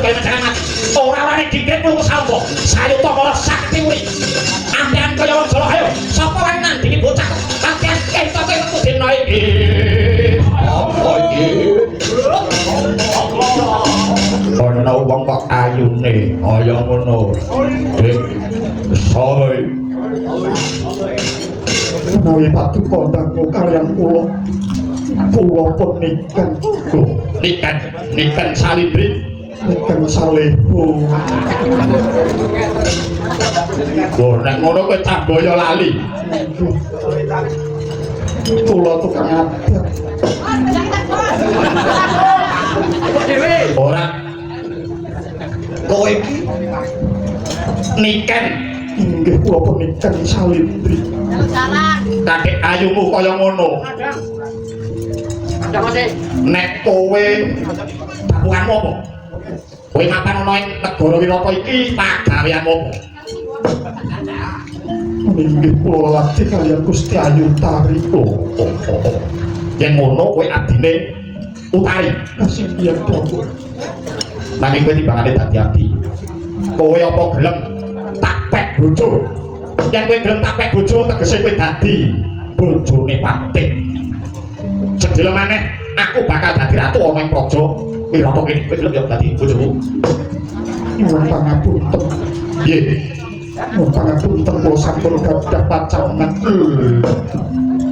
kaya menjangan orang-orang yang dikit lu kesalpo sayuta para sakti muri ampean kaya wong Jawa ayo sapa wae nandingi bocah latihan entoke wektu dina iki apa iki ana wong kok ayune kaya ngono soe menawi patu kondang kalian kula pun nikan salibri nikan salehu nek ngono kowe tambaya lali kula tukang adat ora kowe iki niken inggih kula pun niken salibri kakek ayumu kaya ngono nek kowe tabuhanmu apa? Kowe mapan ana ing negara Wirata iki pagaweanmu apa? Inggih kula latih kaliyan Gusti Ayu Tari. Yen ngono kowe abdine Utari. Kasihan Prabu. Nanging kowe timbangane dadi abdi. Kowe apa gelem tak pek bojo? Yen kowe gelem tak pek bojo tegese kowe dadi bojone Patih. Sedhela maneh aku bakal dadi ratu ana ing praja Wirata kene kowe gelem ya dadi bojoku. Nyuwun pangapunten. Nggih. Nyuwun pangapunten kula sampun gadah pacangan.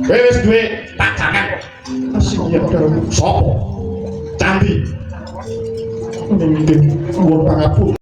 Kowe wis duwe pacangan. Asih ya Prabu. Sapa? Candi. Nggih, nyuwun pangapunten.